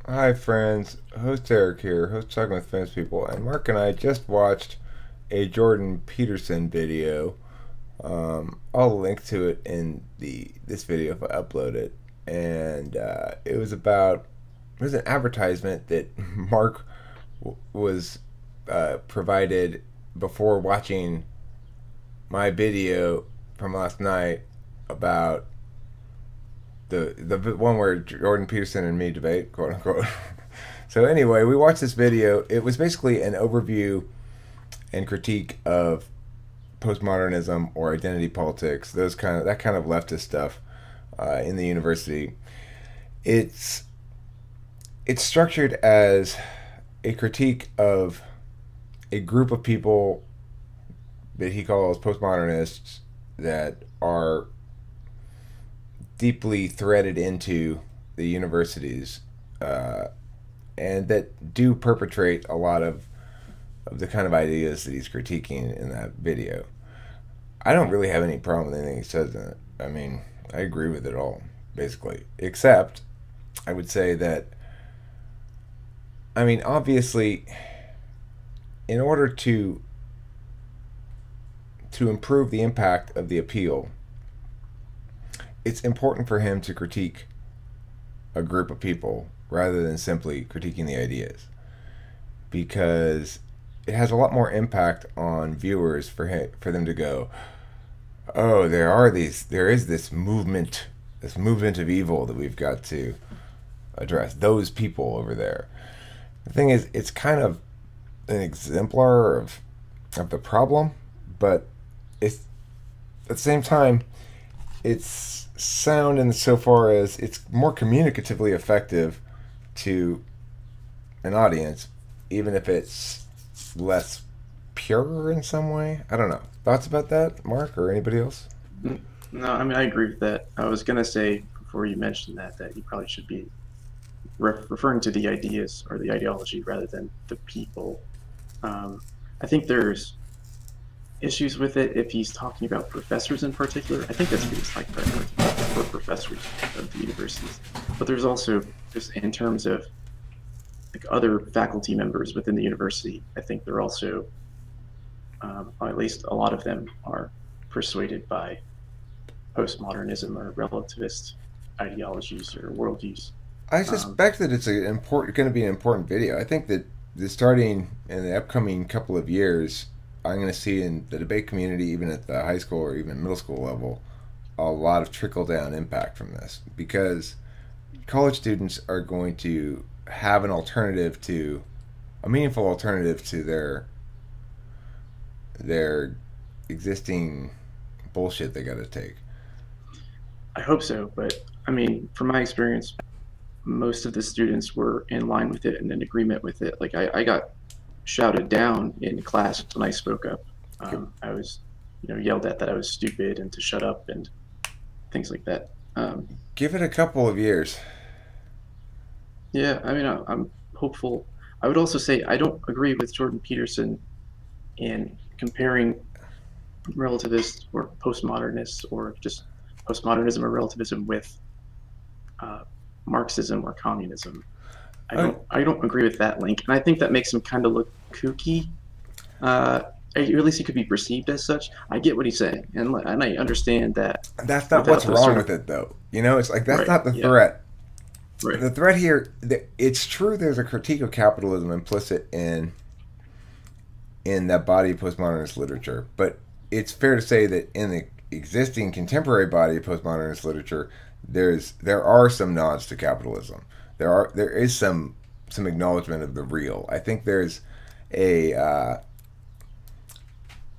Hi, friends. Host Eric here, host Talking with Famous People. And Mark and I just watched a Jordan Peterson video. I'll link to it in this video if I upload it. And it was an advertisement that Mark was provided before watching my video from last night about the one where Jordan Peterson and me debate, quote unquote. So anyway, we watched this video. It was basically an overview and critique of postmodernism or identity politics, that kind of leftist stuff in the university. It's it's structured as a critique of a group of people that he calls postmodernists that are deeply threaded into the universities uh, and that do perpetrate a lot of the kind of ideas that he's critiquing in that video. I don't really have any problem with anything he says in it. I mean, I agree with it all, basically. Except, I would say that, I mean, obviously, in order to improve the impact of the appeal, it's important for him to critique a group of people rather than simply critiquing the ideas because it has a lot more impact on viewers for them to go, oh, there is this movement of evil that we've got to address, those people over there. The thing is, it's kind of an exemplar of the problem, but it's at the same time it's sound insofar as it's more communicatively effective to an audience, even if it's less pure in some way. I don't know. Thoughts about that, Mark, or anybody else? No, I mean I agree with that. I was gonna say before you mentioned that you probably should be referring to the ideas or the ideology rather than the people. Um, I think there's issues with it if he's talking about professors in particular. I think that's what he's talking about for professors of the universities. But there's also just in terms of like other faculty members within the university. I think they're also, at least a lot of them, are persuaded by postmodernism or relativist ideologies or worldviews. I Um, suspect that it's going to be an important video. I think that starting in the upcoming couple of years, I'm going to see in the debate community, even at the high school or even middle school level, a lot of trickle down impact from this because college students are going to have a meaningful alternative to their existing bullshit they got to take. I hope so, but I mean, from my experience, most of the students were in line with it and in agreement with it. Like I got shouted down in class when I spoke up. I was, yelled at that I was stupid and to shut up and things like that. Give it a couple of years. Yeah, I mean, I'm hopeful. I would also say I don't agree with Jordan Peterson in comparing relativists or postmodernists or just postmodernism or relativism with uh, Marxism or communism. I Oh, don't I don't agree with that link, and I think that makes him kind of look kooky. Uh, or at least he could be perceived as such. I get what he's saying, and I understand that that's not what's without those wrong sort with of it, though. You know, it's like that's right, not the yeah, threat. right, The threat here, it's true. There's a critique of capitalism implicit in that body of postmodernist literature, but it's fair to say that in the existing contemporary body of postmodernist literature, there are some nods to capitalism. There is some acknowledgement of the real. I think there's a uh,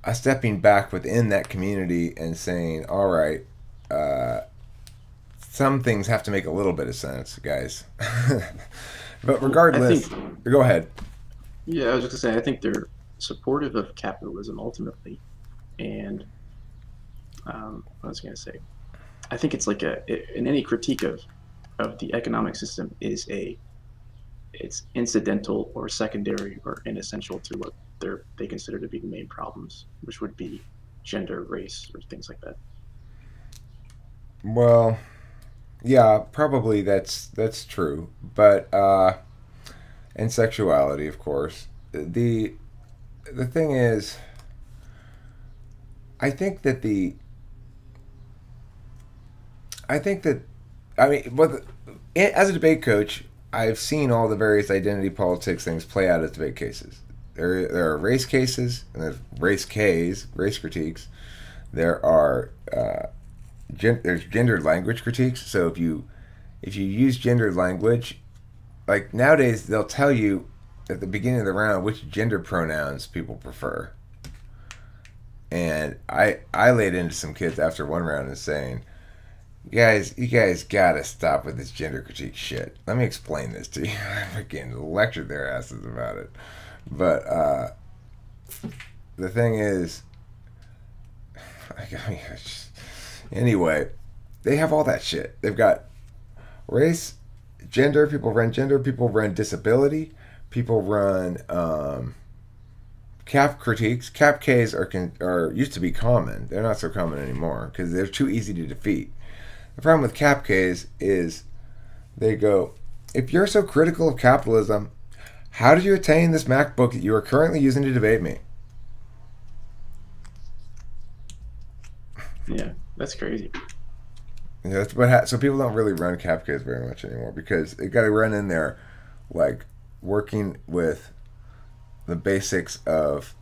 a stepping back within that community and saying, all right, uh, some things have to make a little bit of sense, guys. But well, I regardless, think go ahead. yeah, I was just gonna say I think they're supportive of capitalism ultimately, and I was gonna say I think it's like in any critique of the economic system is a it's incidental or secondary or inessential to what they consider to be the main problems, which would be gender, race, or things like that. Well, Yeah, probably that's true. But and sexuality, of course. The thing is, I think that the I think that I mean, as a debate coach, I've seen all the various identity politics things play out as debate cases. There are race cases, and there's race Ks, race critiques. There are there's gendered language critiques. So if you use gendered language, like nowadays they'll tell you at the beginning of the round which gender pronouns people prefer. And I laid into some kids after one round and saying, you guys gotta stop with this gender critique shit. Let me explain this to you. I freaking lectured their asses about it. But the thing is, I mean, anyway, they have all that shit. They've got race, gender, people run disability, people run cap critiques. Cap Ks are used to be common. They're not so common anymore because they're too easy to defeat. The problem with cap Ks is they go, if you're so critical of capitalism, how did you attain this MacBook that you are currently using to debate me? Yeah, that's crazy. Yeah, that's so people don't really run cap Ks very much anymore because they got to run in there like working with the basics of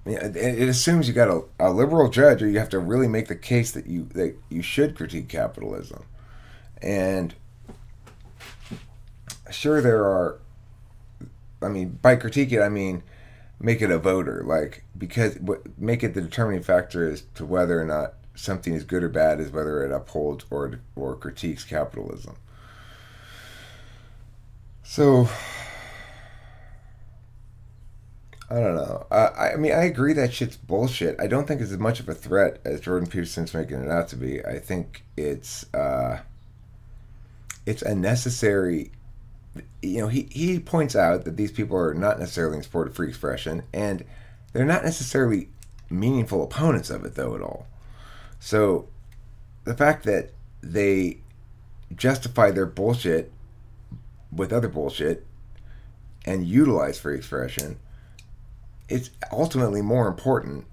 it assumes you got a liberal judge, or you have to really make the case that you should critique capitalism. And sure, there are. I mean, by critique it, I mean make it a voter, like because make it the determining factor as to whether or not something is good or bad is whether it upholds or critiques capitalism. So I don't know. I mean, I agree that shit's bullshit. I don't think it's as much of a threat as Jordan Peterson's making it out to be. I think it's a necessary. He points out that these people are not necessarily in support of free expression, and they're not necessarily meaningful opponents of it, though, at all. So the fact that they justify their bullshit with other bullshit and utilize free expression, it's ultimately more important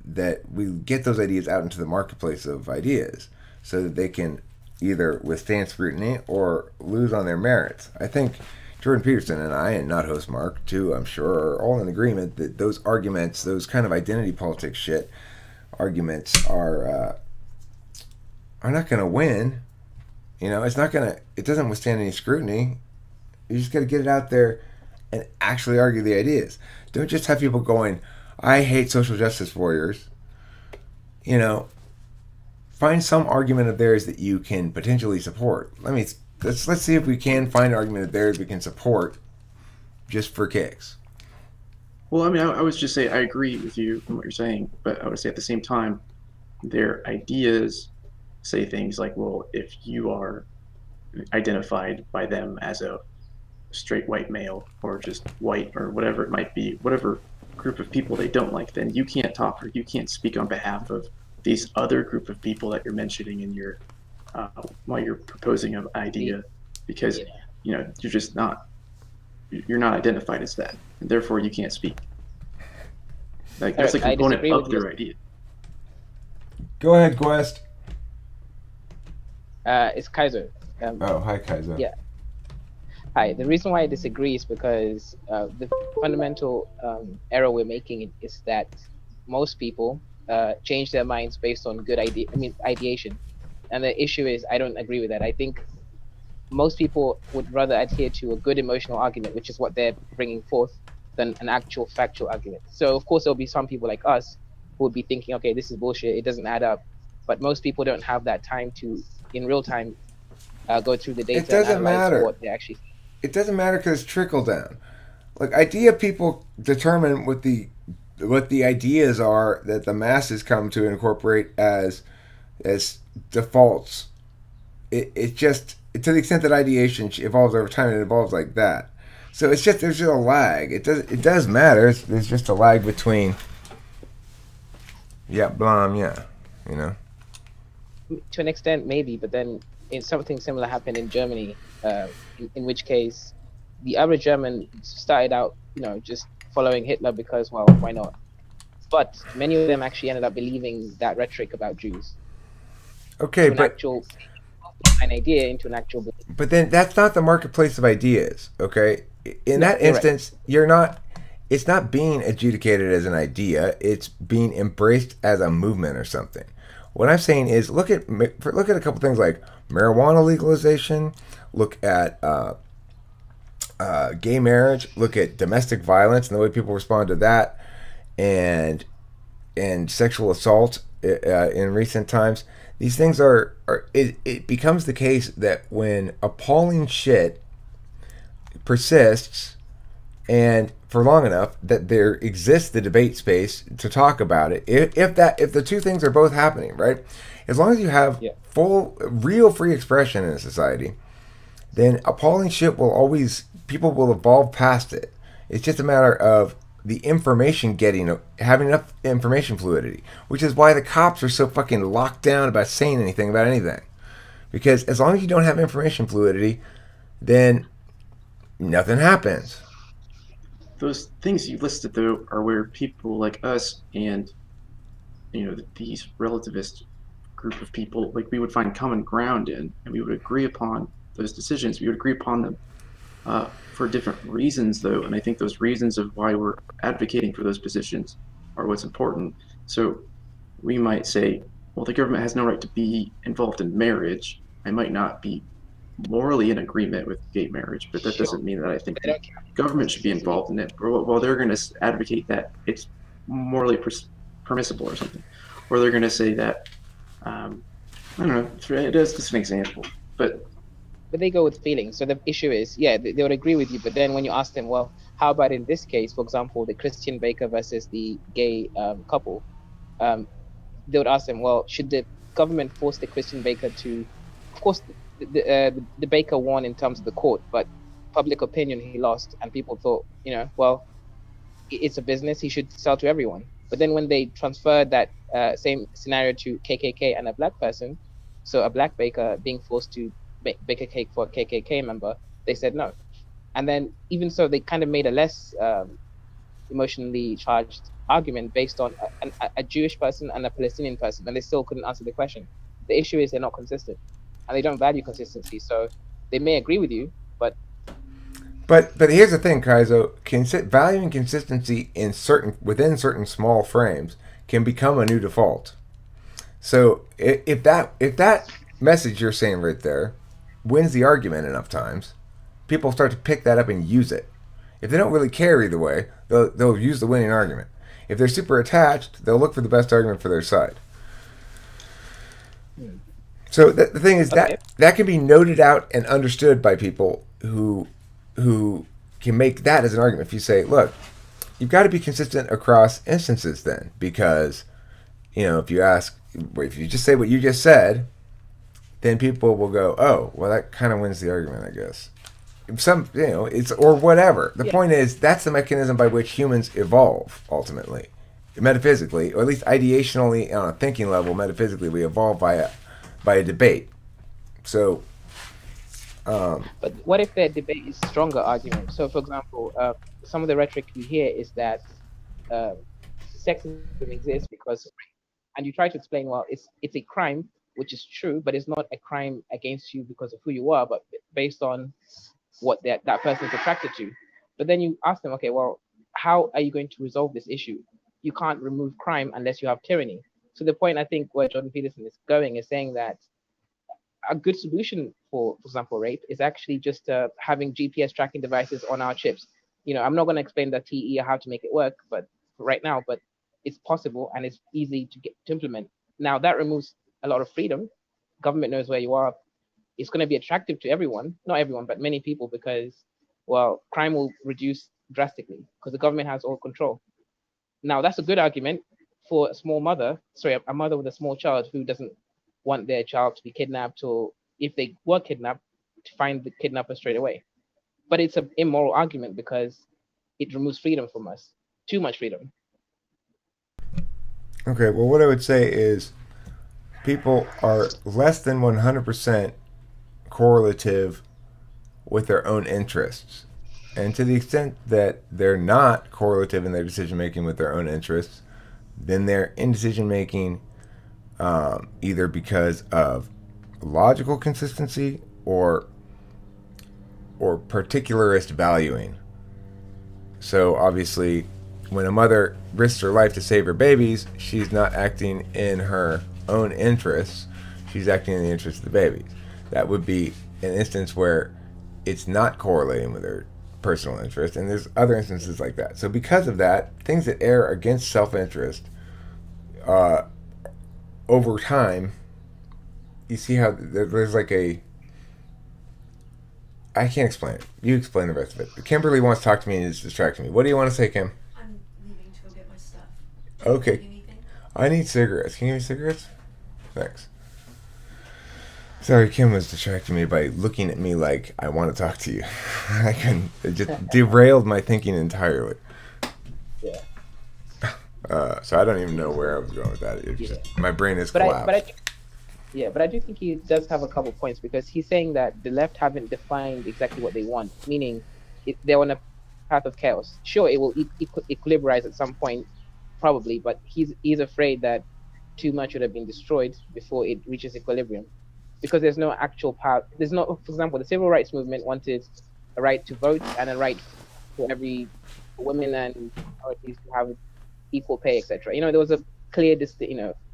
that we get those ideas out into the marketplace of ideas so that they can either withstand scrutiny or lose on their merits. I think Jordan Peterson and I, and not host Mark too, I'm sure, are all in agreement that those arguments, those kind of identity politics shit arguments, are not going to win. It's not going to. It doesn't withstand any scrutiny. You just got to get it out there and actually argue the ideas. Don't just have people going, I hate social justice warriors. Find some argument of theirs that you can potentially support. Let's see if we can find an argument of theirs we can support just for kicks. Well, I mean, I would just say I agree with you in what you're saying, but I would say at the same time, their ideas say things like, well, if you are identified by them as a straight white male or just white or whatever it might be, whatever group of people they don't like, then you can't talk or you can't speak on behalf of these other group of people that you're mentioning in your while you're proposing an idea, because you're just you're not identified as that, and therefore you can't speak. Like that's a component of their idea. Go ahead, Quest. It's Kaiser. Hi, Kaiser. Yeah. Hi. The reason why I disagree is because the fundamental error we're making is that most people change their minds based on good ideation. And the issue is, I don't agree with that. I think most people would rather adhere to a good emotional argument, which is what they're bringing forth, than an actual factual argument. So, of course, there'll be some people like us who would be thinking, okay, this is bullshit, it doesn't add up. But most people don't have that time to, in real time, go through the data. It doesn't and analyze matter. What they actually. It doesn't matter because it's trickle down. Like, idea people determine what the ideas are that the masses come to incorporate as defaults. It just, to the extent that ideation evolves over time, it evolves like that. So there's just a lag. It does matter. There's just a lag between. Yeah, blah, yeah, To an extent, maybe, but then something similar happened in Germany, in which case the average German started out, just following Hitler because, well, why not? But many of them actually ended up believing that rhetoric about Jews Okay, to an actual an idea into an actual belief. but then that's not the marketplace of ideas. Okay, in No, that you're right. instance, you're not. It's not being adjudicated as an idea. It's being embraced as a movement or something. What I'm saying is, look at a couple things like marijuana legalization. Look at gay marriage. Look at domestic violence and the way people respond to that, and sexual assault in recent times. These things it becomes the case that when appalling shit persists and for long enough that there exists the debate space to talk about it. If the two things are both happening, right? As long as you have Yeah, full real free expression in a society, then appalling shit will always people will evolve past it. It's just a matter of the information getting having enough information fluidity, which is why the cops are so fucking locked down about saying anything about anything. Because as long as you don't have information fluidity, then nothing happens. Those things you listed though are where people like us and these relativist group of people, like, we would find common ground in, and we would agree upon those decisions. We would agree upon them for different reasons, though, and I think those reasons of why we're advocating for those positions are what's important. So we might say, well, the government has no right to be involved in marriage. I might not be morally in agreement with gay marriage, but that sure. doesn't mean that I But think they the don't care about government should be consistency. involved in it. Well, they're going to advocate that it's morally permissible or something, or they're going to say that um, I don't know. It is just an example, but But they go with feelings. So the issue is, yeah, they would agree with you. But then when you ask them, well, how about in this case, for example, the Christian baker versus the gay couple, um, they would ask them, well, should the government force the Christian baker to, of course, the baker won in terms of the court, but public opinion, he lost, and people thought, well, it's a business, he should sell to everyone. But then when they transferred that same scenario to KKK and a black person, so a black baker being forced to bake a cake for a KKK member, they said no. And then even so, they kind of made a less emotionally charged argument based on a Jewish person and a Palestinian person, and they still couldn't answer the question. The issue is they're not consistent, and they don't value consistency. So they may agree with you, but But here's the thing, Kaizo. Valuing consistency in within certain small frames can become a new default. So if that message you're saying right there wins the argument enough times, people start to pick that up and use it. If they don't really care either way, they'll use the winning argument. If they're super attached, they'll look for the best argument for their side. hmm, So the thing is okay, that can be noted out and understood by people who can make that as an argument. If you say, look, you've got to be consistent across instances, then, because if you just say what you just said, then people will go, oh, well, that kind of wins the argument, I guess. It's or whatever. The yeah. point is that's the mechanism by which humans evolve ultimately, metaphysically, or at least ideationally on a thinking level. Metaphysically, we evolve by a debate. So, um, But what if their debate is stronger argument? So, for example, some of the rhetoric we hear is that uh, sexism exists because, and you try to explain, well, it's a crime, which is true, but it's not a crime against you because of who you are, but based on what that person is attracted to. But then you ask them, okay, well, how are you going to resolve this issue? You can't remove crime unless you have tyranny. So the point I think where Jordan Peterson is going is saying that a good solution for example, rape is actually just having GPS tracking devices on our chips. I'm not going to explain the TE or how to make it work, but right now, but it's possible and it's easy to get to implement. Now that removes a lot of freedom. Government knows where you are. It's going to be attractive to everyone, not everyone, but many people, because, well, crime will reduce drastically because the government has all control. Now that's a good argument for a small mother, sorry, a mother with a small child who doesn't want their child to be kidnapped, or if they were kidnapped, to find the kidnapper straight away. But it's an immoral argument because it removes freedom from us, too much freedom. okay, well, what I would say is people are less than 100% correlative with their own interests. And to the extent that they're not correlative in their decision making with their own interests, then they're in decision making either because of logical consistency or particularist valuing. So obviously, when a mother risks her life to save her babies, she's not acting in her own interests. She's acting in the interests of the babies. That would be an instance where it's not correlating with her personal interest, and there's other instances like that. So because of that, things that err against self-interest, over time, you see how there's like a... I can't explain it. You explain the rest of it. Kimberly wants to talk to me and is distracting me. What do you want to say, Kim? I'm leaving to go get my stuff. Do you Okay. need anything? I need cigarettes. Can you give me cigarettes? Thanks. Sorry, Kim was distracting me by looking at me like I want to talk to you. I couldn't. It just derailed my thinking entirely. Yeah. So I don't even know where I was going with that. It just, my brain is But collapsed. but I do think he does have a couple points because he's saying that the left haven't defined exactly what they want, meaning they're on a path of chaos. Sure, it will equilibrize at some point, probably, but he's afraid that too much would have been destroyed before it reaches equilibrium, because there's no actual path. There's no, for example, the civil rights movement wanted a right to vote and a right for every women and minorities to have equal pay, etc. There was a clear,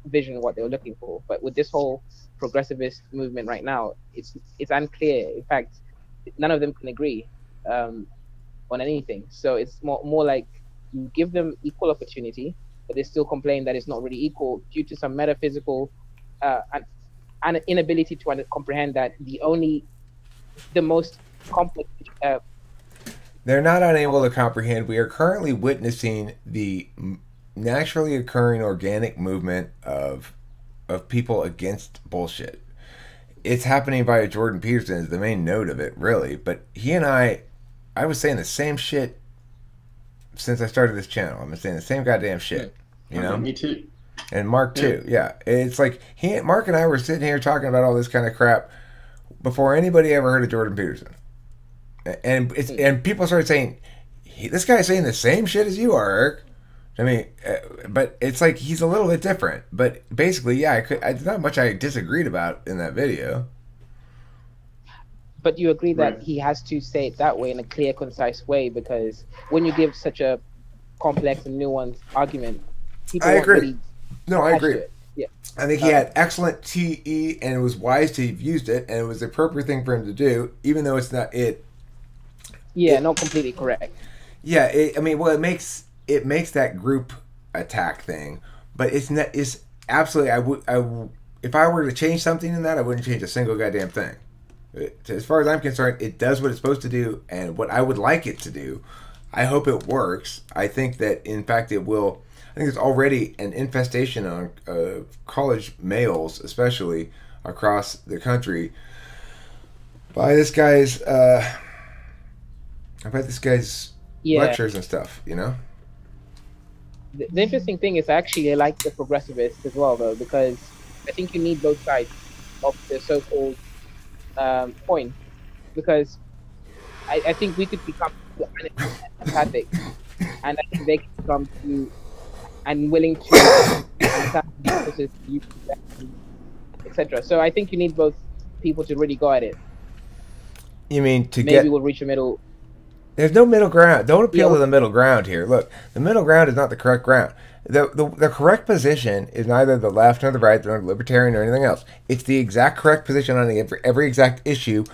vision of what they were looking for. But with this whole progressivist movement right now, it's unclear. In fact, none of them can agree on anything. So it's more like you give them equal opportunity, but they still complain that it's not really equal due to some metaphysical and inability to comprehend that the most complex. They're not unable to comprehend. We are currently witnessing the naturally occurring organic movement of people against bullshit. It's happening via Jordan Peterson is the main note of it, really. But he and I was saying the same shit since I started this channel. I've been saying the same goddamn shit. You know? Me too. And Mark too. Yeah. It's like Mark and I were sitting here talking about all this kind of crap before anybody ever heard of Jordan Peterson. And people started saying, this guy's saying the same shit as you are, Eric. I mean, but it's like he's a little bit different. But basically, yeah, there's not much I disagreed about in that video. But you agree that he has to say it that way in a clear, concise way, because when you give such a complex and nuanced argument, people I won't agree. really No, I agree. Yeah. I think he had excellent TE, and it was wise to have used it, and it was the appropriate thing for him to do, even though it's not it. Yeah, not completely correct. Yeah, it makes that group attack thing, but it's not. It's absolutely. If I were to change something in that, I wouldn't change a single goddamn thing. As far as I'm concerned, it does what it's supposed to do, and what I would like it to do. I hope it works. I think that, in fact, it will. I think there's already an infestation on college males, especially across the country, by this guy's. About this guy's lectures and stuff, you know? The interesting thing is actually I like the progressivists as well, though, because I think you need both sides of the so-called point, because I think we could become empathic, and I think they can become too unwilling to understand the process, etc. So I think you need both people to really go at it. You mean maybe we'll reach a middle. There's no middle ground. Don't appeal to the middle ground here. Look, the middle ground is not the correct ground. The correct position is neither the left nor the right, nor the libertarian or anything else. It's the exact correct position on every exact issue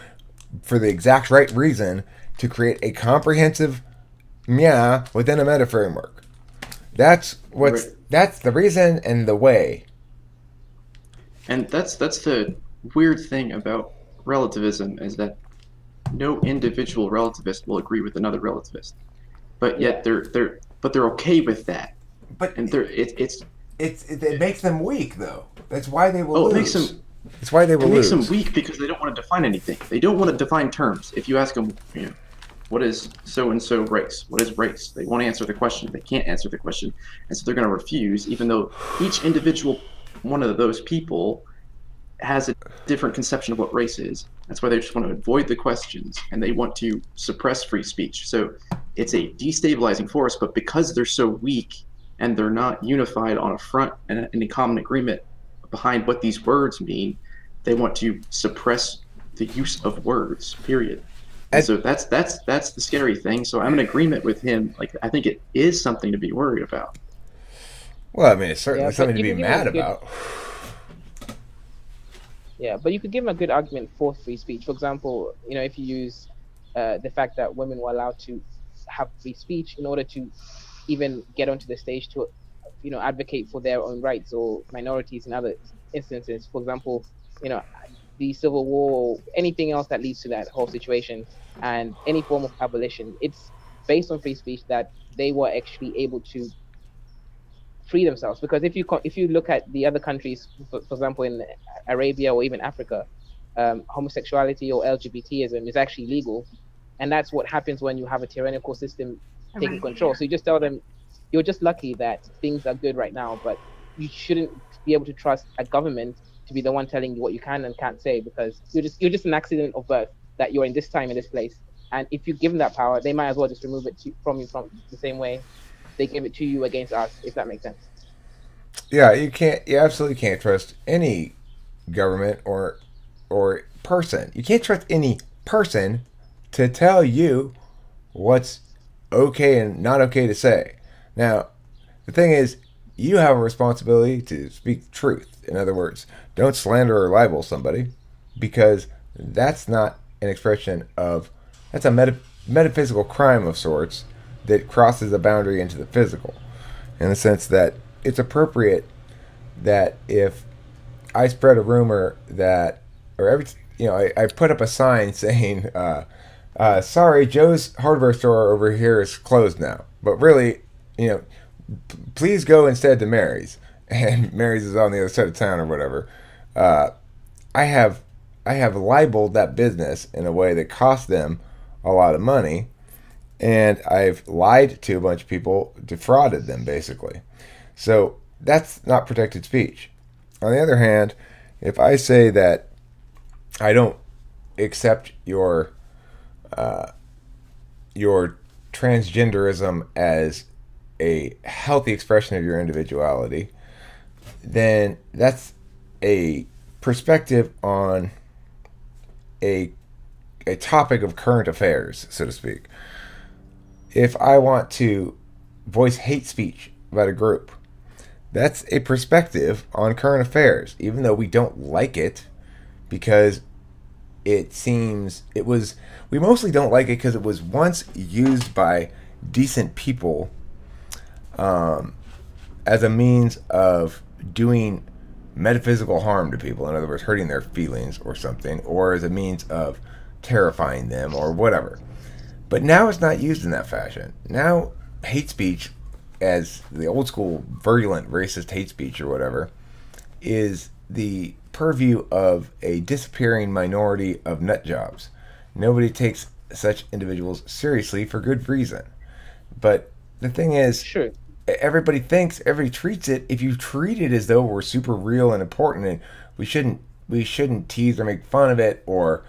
for the exact right reason to create a comprehensive within a meta framework. That's the reason and the way. And that's the weird thing about relativism, is that no individual relativist will agree with another relativist, but yet they're okay with that. But and it makes them weak, though. That's why they will lose. It's why they will lose. It makes them weak because they don't want to define anything. They don't want to define terms. If you ask them, what is so and so race? What is race? They want to answer the question. They can't answer the question, and so they're going to refuse, even though each individual one of those people has a different conception of what race is. That's why they just want to avoid the questions and they want to suppress free speech. So it's a destabilizing force, but because they're so weak and they're not unified on a front and in a common agreement behind what these words mean, they want to suppress the use of words, period. And And so that's the scary thing. So I'm in agreement with him. Like I think it is something to be worried about. well, I mean, it's Yeah, certainly but something to you be can give a mad good about. Yeah, but you could give them a good argument for free speech. For example, if you use the fact that women were allowed to have free speech in order to even get onto the stage to, advocate for their own rights or minorities in other instances. For example, you know, the Civil War or anything else that leads to that whole situation and any form of abolition. It's based on free speech that they were actually able to free themselves. Because if you look at the other countries, for example, in Arabia or even Africa, homosexuality or LGBTism is actually legal, and that's what happens when you have a tyrannical system taking control. Arabia. So you just tell them you're just lucky that things are good right now, but you shouldn't be able to trust a government to be the one telling you what you can and can't say, because you're just an accident of birth that you're in this time in this place. And if you give them that power, they might as well just remove it from you from the same way they give it to you against us, if that makes sense. Yeah, you absolutely can't trust any government or person. You can't trust any person to tell you what's okay and not okay to say. Now, the thing is, you have a responsibility to speak truth. In other words, don't slander or libel somebody, because that's not an expression of, that's a metaphysical crime of sorts that crosses a boundary into the physical, in the sense that it's appropriate that if I spread a rumor that, or every, I put up a sign saying, sorry, Joe's hardware store over here is closed now, but really, you know, please go instead to Mary's, and Mary's is on the other side of town or whatever. Uh, I have I have libeled that business in a way that cost them a lot of money, and I've lied to a bunch of people, defrauded them basically. So that's not protected speech. On the other hand, if I say that I don't accept your transgenderism as a healthy expression of your individuality, then that's a perspective on a a topic of current affairs, so to speak. If I want to voice hate speech about a group, that's a perspective on current affairs, even though we don't like it, because we mostly don't like it because it was once used by decent people, um, as a means of doing metaphysical harm to people. In other words, hurting their feelings or something, or as a means of terrifying them or whatever. But now it's not used in that fashion. Now, hate speech, as the old school virulent racist hate speech or whatever, is the purview of a disappearing minority of nut jobs. Nobody takes such individuals seriously for good reason. But the thing is, Sure. everybody treats it. If you treat it as though we're super real and important, and we shouldn't tease or make fun of it, or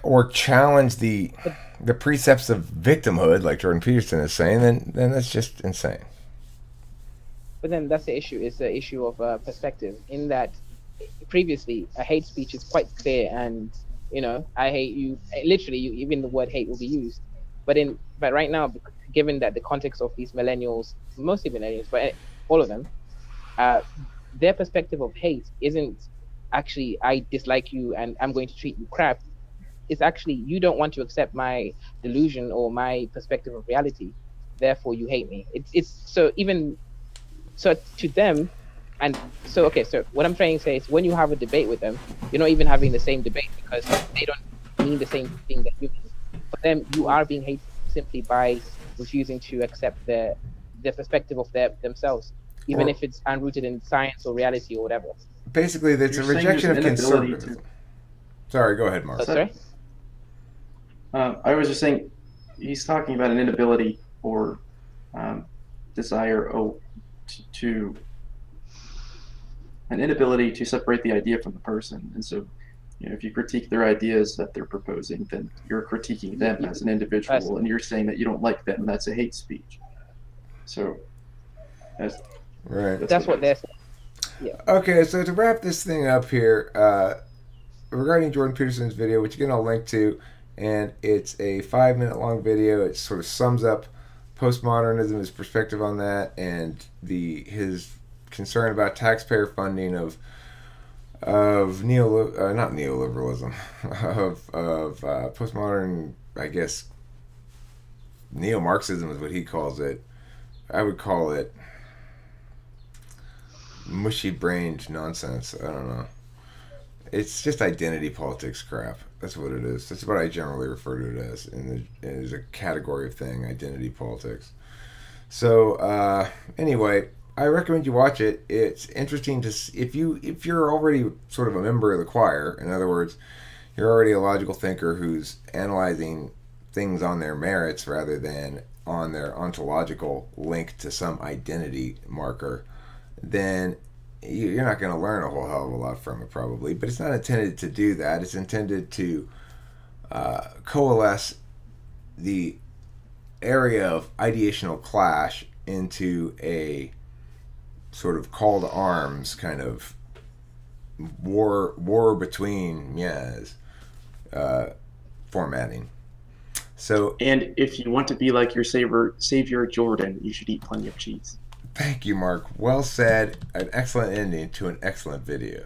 or challenge But the precepts of victimhood, like Jordan Peterson is saying, then that's just insane. but then that's the issue. It's the issue of perspective. In that previously, a hate speech is quite clear, and I hate you. Literally, even the word hate will be used. But right now, given that the context of these millennials, mostly millennials, but all of them, uh, their perspective of hate isn't actually I dislike you and I'm going to treat you crap. It's actually you don't want to accept my delusion or my perspective of reality, therefore you hate me. It's so even so to them. And so okay, so what I'm trying to say is when you have a debate with them, you're not even having the same debate because they don't mean the same thing that you mean. For them, you are being hateful simply by refusing to accept their perspective of themselves, even Or if it's unrooted in science or reality or whatever. basically, it's You're a saying there's rejection an of inability to. conservatism. Sorry, go ahead, Mark. Oh, So, sorry. I was just saying, he's talking about an inability or um, desire to an inability to separate the idea from the person. And so, if you critique their ideas that they're proposing, then you're critiquing them as an individual, and you're saying that you don't like them, and that's a hate speech. So, that's, Right. That's what it is. they're saying. Yeah. Okay, so to wrap this thing up here, regarding Jordan Peterson's video, which again I'll link to, and it's a 5 minute long video. It sort of sums up postmodernism, his perspective on that, and his concern about taxpayer funding of not neoliberalism, of postmodern, I guess neo-Marxism is what he calls it. I would call it mushy-brained nonsense. I don't know. It's just identity politics crap. That's what it is. That's what I generally refer to it as, and it is a category of thing, identity politics. So anyway, I recommend you watch it. It's interesting to see, if you're already sort of a member of the choir. In other words, you're already a logical thinker who's analyzing things on their merits rather than on their ontological link to some identity marker, then you're not going to learn a whole hell of a lot from it probably. But it's not intended to do that. It's intended to coalesce the area of ideational clash into a sort of call to arms kind of war between formatting. So, And if you want to be like your savior Jordan, you should eat plenty of cheese. thank you, Mark. Well said. An excellent ending to an excellent video.